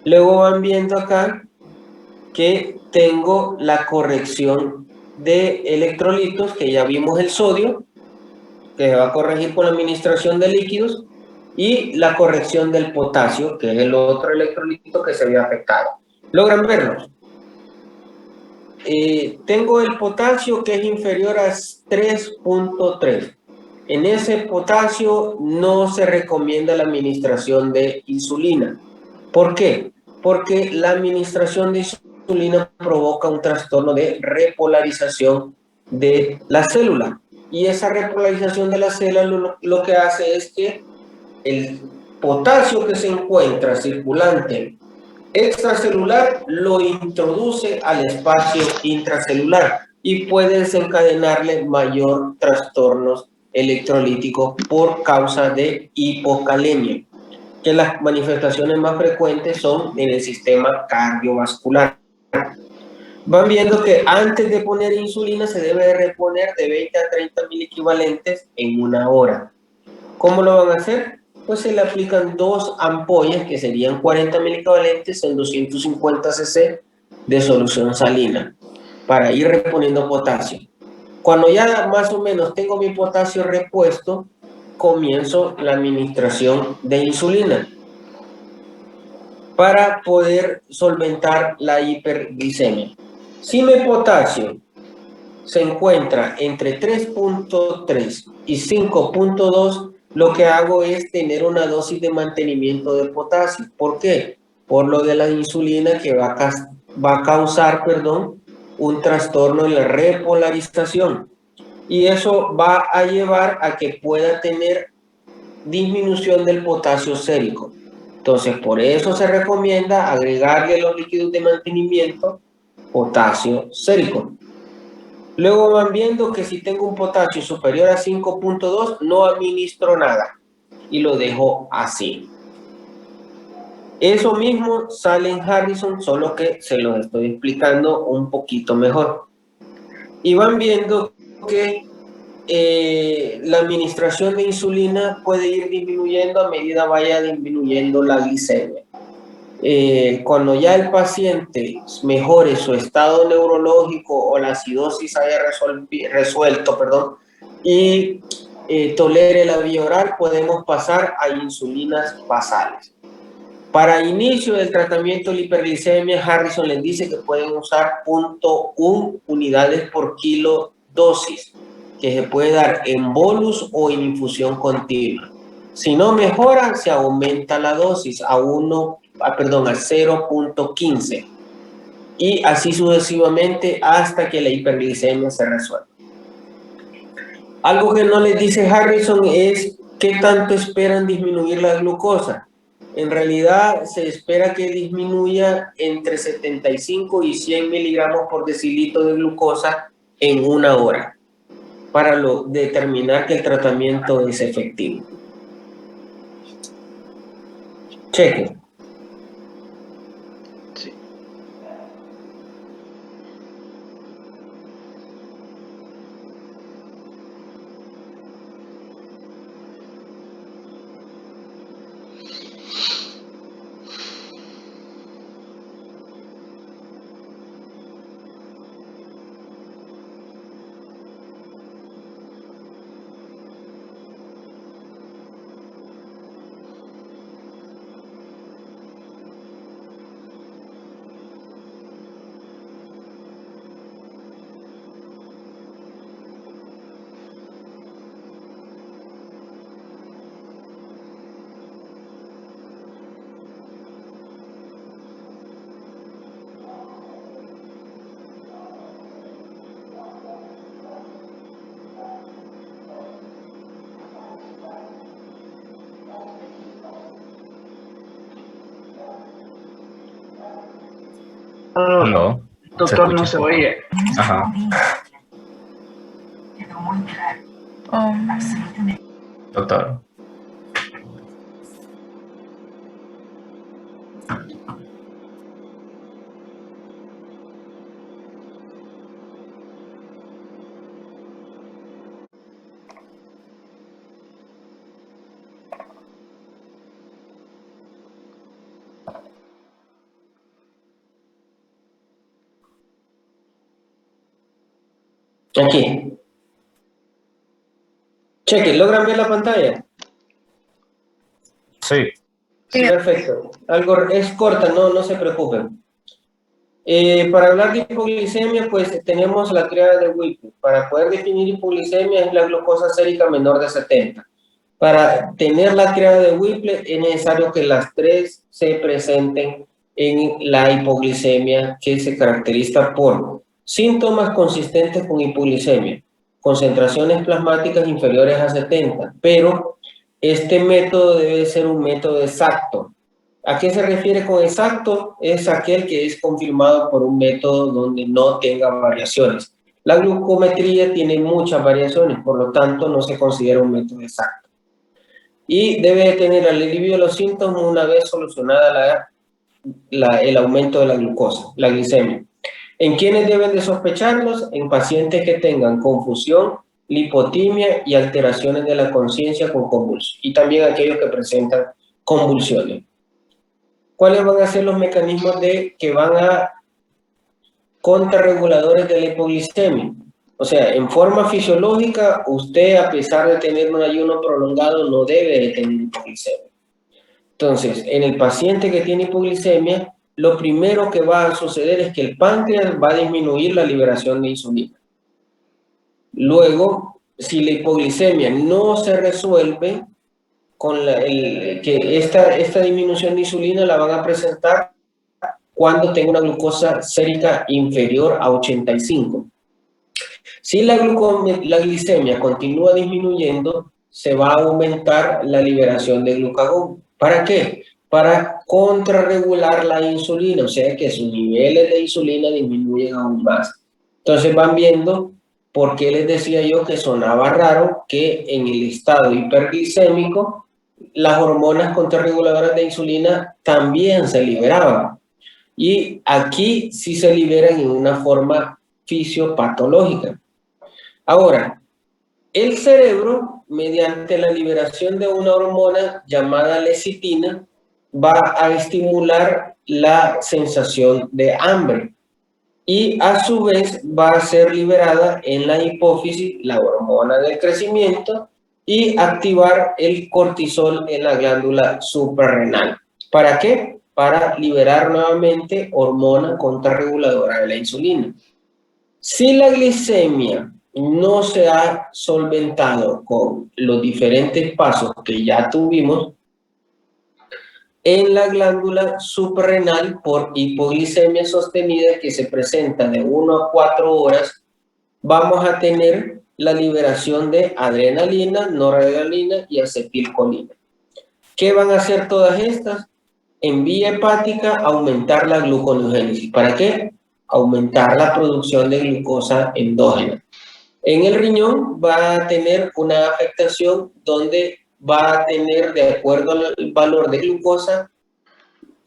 Luego van viendo acá que tengo la corrección de electrolitos, que ya vimos el sodio, que se va a corregir con la administración de líquidos, y la corrección del potasio, que es el otro electrolito que se había afectado. ¿Logran verlo? Tengo el potasio que es inferior a 3.3. En ese potasio no se recomienda la administración de insulina. ¿Por qué? Porque la administración de insulina provoca un trastorno de repolarización de la célula. Y esa repolarización de la célula lo que hace es que el potasio que se encuentra circulante extracelular lo introduce al espacio intracelular y puede desencadenarle mayor trastornos electrolíticos por causa de hipocalemia, que las manifestaciones más frecuentes son en el sistema cardiovascular. Van viendo que antes de poner insulina se debe de reponer de 20 a 30 mil equivalentes en una hora. ¿Cómo lo van a hacer? Pues se le aplican 2 ampollas que serían 40 mil equivalentes en 250 cc de solución salina para ir reponiendo potasio. Cuando ya más o menos tengo mi potasio repuesto, comienzo la administración de insulina para poder solventar la hiperglicemia. Si mi potasio se encuentra entre 3.3 y 5.2, lo que hago es tener una dosis de mantenimiento de potasio. ¿Por qué? Por lo de la insulina que va a causar, un trastorno en la repolarización. Y eso va a llevar a que pueda tener disminución del potasio sérico. Entonces, por eso se recomienda agregarle a los líquidos de mantenimiento potasio sérico. Luego van viendo que si tengo un potasio superior a 5.2, no administro nada y lo dejo así. Eso mismo sale en Harrison, solo que se los estoy explicando un poquito mejor. Y van viendo que la administración de insulina puede ir disminuyendo a medida vaya disminuyendo la glicemia. Cuando ya el paciente mejore su estado neurológico o la acidosis haya resuelto, y tolere la vía oral, podemos pasar a insulinas basales. Para inicio del tratamiento de la hiperglicemia, Harrison les dice que pueden usar 0.1 unidades por kilo dosis, que se puede dar en bolus o en infusión continua. Si no mejora, se aumenta la dosis a 0.15 y así sucesivamente hasta que la hiperglicemia se resuelva. Algo que no les dice Harrison es qué tanto esperan disminuir la glucosa. En realidad se espera que disminuya entre 75 y 100 miligramos por decilitro de glucosa en una hora para determinar que el tratamiento es efectivo. Cheque. Sí. No. Doctor, no se oye. Ajá. Doctor. Aquí. Cheque, ¿logran ver la pantalla? Sí. Sí, perfecto. Algo es corta, no se preocupen. Para hablar de hipoglicemia, pues tenemos la triada de Whipple. Para poder definir hipoglicemia es la glucosa sérica menor de 70. Para tener la triada de Whipple es necesario que las tres se presenten en la hipoglicemia, que se caracteriza por síntomas consistentes con hipoglicemia, concentraciones plasmáticas inferiores a 70, pero este método debe ser un método exacto. ¿A qué se refiere con exacto? Es aquel que es confirmado por un método donde no tenga variaciones. La glucometría tiene muchas variaciones, por lo tanto no se considera un método exacto. Y debe tener el alivio de los síntomas una vez solucionada el aumento de la glucosa, la glicemia. ¿En quiénes deben de sospecharlos? En pacientes que tengan confusión, lipotimia y alteraciones de la conciencia con convulsión. Y también aquellos que presentan convulsiones. ¿Cuáles van a ser los mecanismos que van a contrarreguladores de la hipoglicemia? O sea, en forma fisiológica, usted a pesar de tener un ayuno prolongado no debe de tener hipoglicemia. Entonces, en el paciente que tiene hipoglicemia, lo primero que va a suceder es que el páncreas va a disminuir la liberación de insulina. Luego, si la hipoglicemia no se resuelve, esta disminución de insulina la van a presentar cuando tenga una glucosa sérica inferior a 85. Si la glicemia continúa disminuyendo, se va a aumentar la liberación de glucagón. ¿Para qué? Para contrarregular la insulina, o sea que sus niveles de insulina disminuyen aún más. Entonces van viendo por qué les decía yo que sonaba raro que en el estado hiperglicémico las hormonas contrarreguladoras de insulina también se liberaban. Y aquí sí se liberan en una forma fisiopatológica. Ahora, el cerebro, mediante la liberación de una hormona llamada lecitina, va a estimular la sensación de hambre. Y a su vez va a ser liberada en la hipófisis la hormona del crecimiento y activar el cortisol en la glándula suprarrenal. ¿Para qué? Para liberar nuevamente hormona contrarreguladora de la insulina. Si la glicemia no se ha solventado con los diferentes pasos que ya tuvimos, en la glándula suprarrenal por hipoglicemia sostenida que se presenta de 1 a 4 horas, vamos a tener la liberación de adrenalina, noradrenalina y acetilcolina. ¿Qué van a hacer todas estas? En vía hepática, aumentar la gluconeogénesis. ¿Para qué? Aumentar la producción de glucosa endógena. En el riñón va a tener una afectación donde va a tener, de acuerdo al valor de glucosa,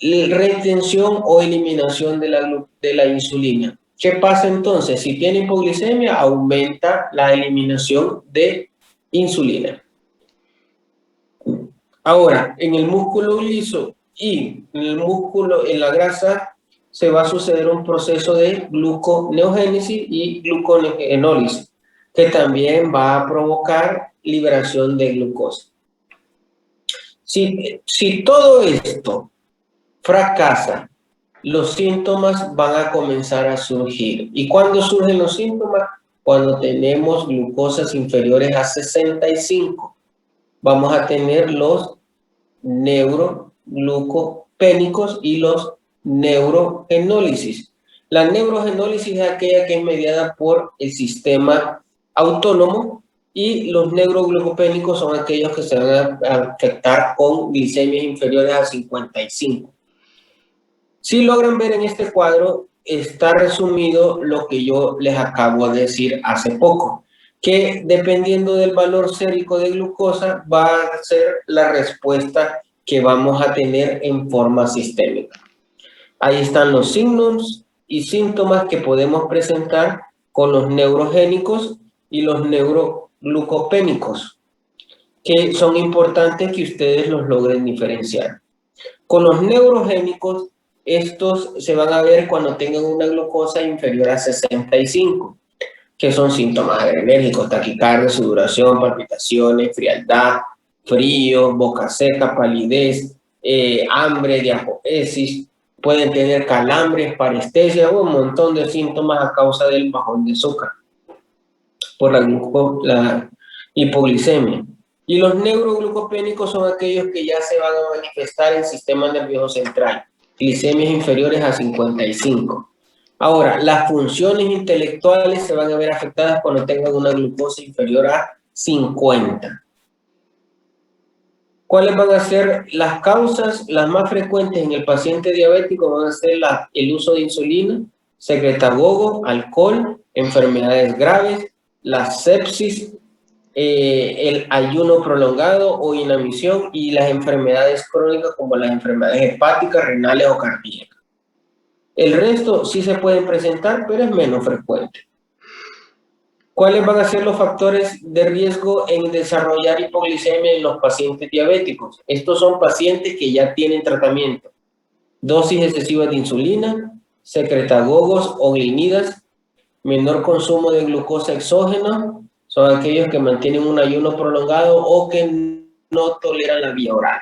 retención o eliminación de la insulina. ¿Qué pasa entonces? Si tiene hipoglicemia, aumenta la eliminación de insulina. Ahora, en el músculo liso y en la grasa, se va a suceder un proceso de gluconeogénesis y glucogenólisis, que también va a provocar liberación de glucosa. Si todo esto fracasa, los síntomas van a comenzar a surgir. ¿Y cuándo surgen los síntomas? Cuando tenemos glucosas inferiores a 65. Vamos a tener los neuroglucopénicos y los neurogenólisis. La neurogenólisis es aquella que es mediada por el sistema autónomo y los neuroglucopénicos son aquellos que se van a afectar con glicemias inferiores a 55. Si logran ver en este cuadro, está resumido lo que yo les acabo de decir hace poco, que dependiendo del valor sérico de glucosa va a ser la respuesta que vamos a tener en forma sistémica. Ahí están los signos y síntomas que podemos presentar con los neurogénicos y los neuroglucopénicos, que son importantes que ustedes los logren diferenciar. Con los neurogénicos, estos se van a ver cuando tengan una glucosa inferior a 65, que son síntomas adrenérgicos, taquicardia, sudoración, palpitaciones, frialdad, frío, boca seca, palidez, hambre, diaporesis, pueden tener calambres, parestesia o un montón de síntomas a causa del bajón de azúcar por la hipoglicemia. Y los neuroglucopénicos son aquellos que ya se van a manifestar en el sistema nervioso central, glicemias inferiores a 55. Ahora, las funciones intelectuales se van a ver afectadas cuando tengan una glucosa inferior a 50. ¿Cuáles van a ser las causas? Las más frecuentes en el paciente diabético van a ser el uso de insulina, secretagogo, alcohol, enfermedades graves, la sepsis, el ayuno prolongado o inanición y las enfermedades crónicas como las enfermedades hepáticas, renales o cardíacas. El resto sí se pueden presentar, pero es menos frecuente. ¿Cuáles van a ser los factores de riesgo en desarrollar hipoglicemia en los pacientes diabéticos? Estos son pacientes que ya tienen tratamiento. Dosis excesivas de insulina, secretagogos o glinidas, menor consumo de glucosa exógena, son aquellos que mantienen un ayuno prolongado o que no toleran la vía oral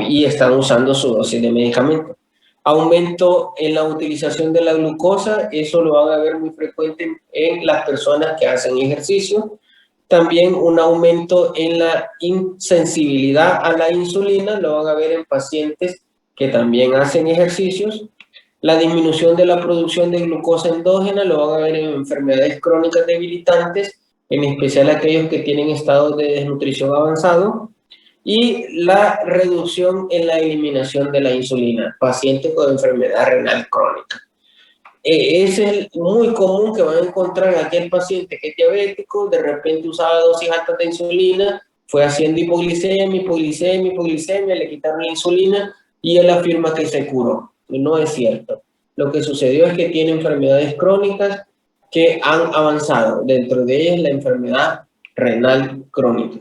y están usando su dosis de medicamento. Aumento en la utilización de la glucosa, eso lo van a ver muy frecuente en las personas que hacen ejercicio. También un aumento en la insensibilidad a la insulina, lo van a ver en pacientes que también hacen ejercicios. La disminución de la producción de glucosa endógena, lo van a ver en enfermedades crónicas debilitantes, en especial aquellos que tienen estados de desnutrición avanzado. Y la reducción en la eliminación de la insulina, pacientes con enfermedad renal crónica. Es muy común que van a encontrar a aquel paciente que es diabético, de repente usaba dosis altas de insulina, fue haciendo hipoglicemia, le quitaron la insulina y él afirma que se curó. No es cierto. Lo que sucedió es que tiene enfermedades crónicas que han avanzado, dentro de ellas la enfermedad renal crónica.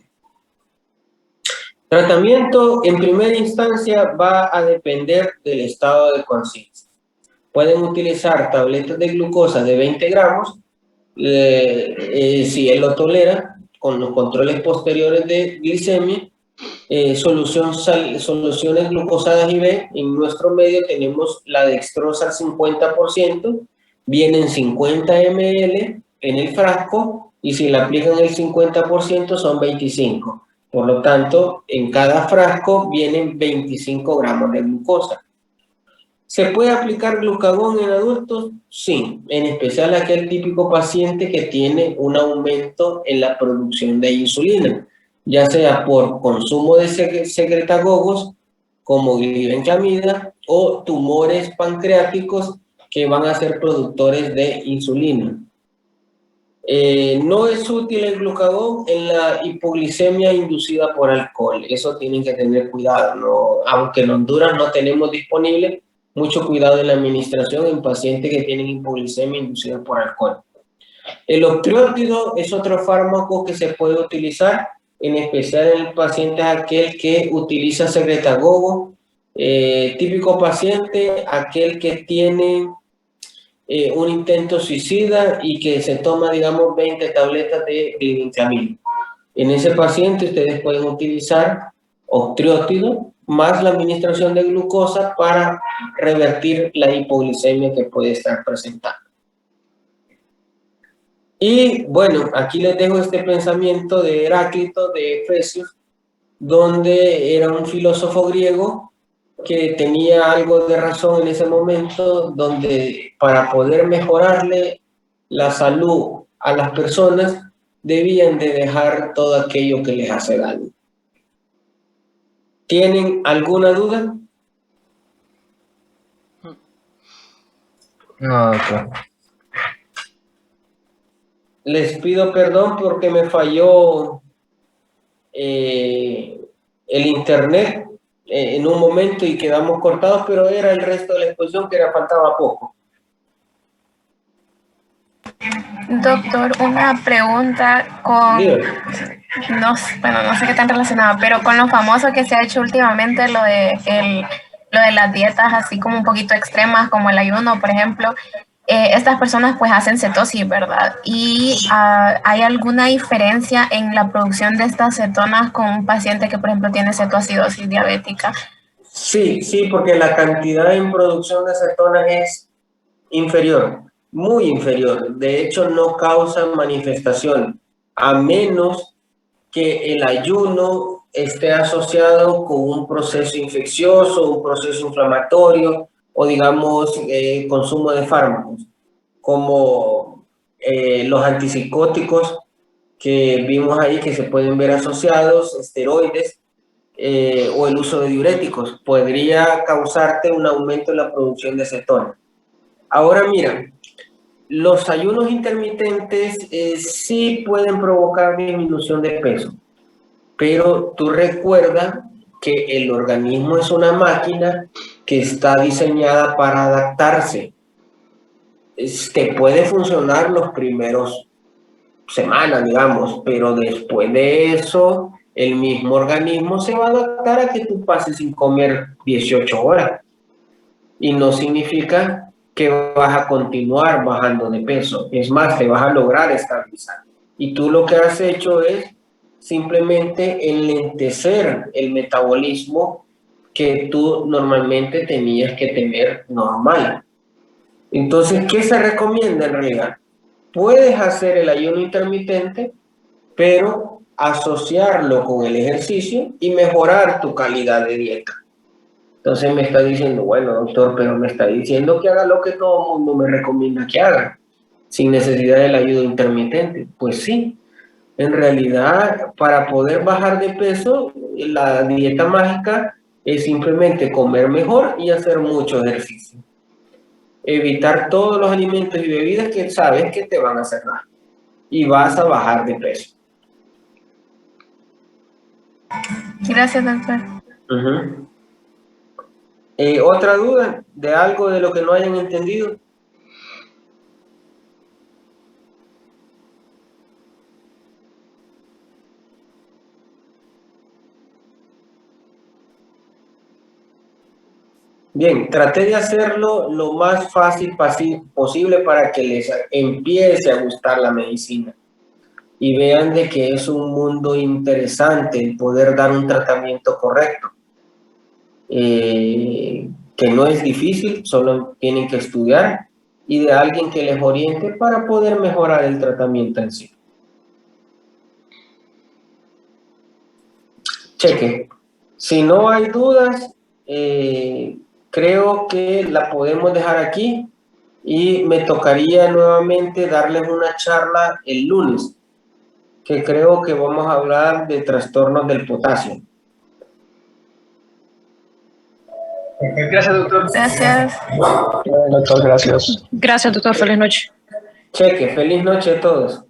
Tratamiento en primera instancia va a depender del estado de conciencia. Pueden utilizar tabletas de glucosa de 20 gramos, si él lo tolera, con los controles posteriores de glicemia, soluciones glucosadas IV. En nuestro medio tenemos la dextrosa al 50%, vienen 50 ml en el frasco y si le aplican el 50% son 25. Por lo tanto, en cada frasco vienen 25 gramos de glucosa. ¿Se puede aplicar glucagón en adultos? Sí, en especial aquel típico paciente que tiene un aumento en la producción de insulina, ya sea por consumo de secretagogos como glibenclamida o tumores pancreáticos que van a ser productores de insulina. No es útil el glucagón en la hipoglicemia inducida por alcohol. Eso tienen que tener cuidado, ¿no? Aunque en Honduras no tenemos disponible, mucho cuidado en la administración en pacientes que tienen hipoglicemia inducida por alcohol. El optriótido es otro fármaco que se puede utilizar, en especial en el paciente aquel que utiliza secretagogo, típico paciente aquel que tiene un intento suicida y que se toma, digamos, 20 tabletas de glibenclamida. En ese paciente ustedes pueden utilizar optriótido más la administración de glucosa para revertir la hipoglicemia que puede estar presentando. Y bueno, aquí les dejo este pensamiento de Heráclito de Efesios, donde era un filósofo griego que tenía algo de razón en ese momento, donde para poder mejorarle la salud a las personas debían de dejar todo aquello que les hace daño. ¿Tienen alguna duda? No, doctor. Les pido perdón porque me falló el internet en un momento y quedamos cortados, pero era el resto de la exposición que faltaba poco. Doctor, una pregunta con, no sé qué tan relacionada, pero con lo famoso que se ha hecho últimamente, lo de las dietas así como un poquito extremas, como el ayuno, por ejemplo, estas personas pues hacen cetosis, ¿verdad? Y ¿hay alguna diferencia en la producción de estas cetonas con un paciente que, por ejemplo, tiene cetoacidosis diabética? Sí, sí, porque la cantidad en producción de cetonas es inferior, muy inferior. De hecho, no causan manifestación, a menos que el ayuno esté asociado con un proceso infeccioso, un proceso inflamatorio o, digamos, consumo de fármacos, como los antipsicóticos que vimos ahí que se pueden ver asociados, esteroides, o el uso de diuréticos. Podría causarte un aumento en la producción de cetonas. Ahora mira, los ayunos intermitentes sí pueden provocar disminución de peso, pero tú recuerda que el organismo es una máquina que está diseñada para adaptarse. Te puede funcionar los primeros semanas, digamos, pero después de eso, el mismo organismo se va a adaptar a que tú pases sin comer 18 horas. Y no significa que vas a continuar bajando de peso. Es más, te vas a lograr estabilizar. Y tú lo que has hecho es simplemente enlentecer el metabolismo que tú normalmente tenías que tener normal. Entonces, ¿qué se recomienda en realidad? Puedes hacer el ayuno intermitente, pero asociarlo con el ejercicio y mejorar tu calidad de dieta. Entonces me está diciendo, bueno, doctor, pero me está diciendo que haga lo que todo el mundo me recomienda que haga, sin necesidad del ayuno intermitente. Pues sí, en realidad, para poder bajar de peso, la dieta mágica es simplemente comer mejor y hacer mucho ejercicio. Evitar todos los alimentos y bebidas que sabes que te van a hacer daño y vas a bajar de peso. Gracias, doctor. ¿Otra duda de algo de lo que no hayan entendido? Bien, traté de hacerlo lo más fácil posible para que les empiece a gustar la medicina y vean de que es un mundo interesante el poder dar un tratamiento correcto. Que no es difícil, solo tienen que estudiar y de alguien que les oriente para poder mejorar el tratamiento en sí. Cheque. Si no hay dudas, creo que la podemos dejar aquí y me tocaría nuevamente darles una charla el lunes, que creo que vamos a hablar de trastornos del potasio. Gracias, doctor. Gracias. Doctor, gracias. Gracias, doctor. Feliz noche. Cheque. Feliz noche a todos.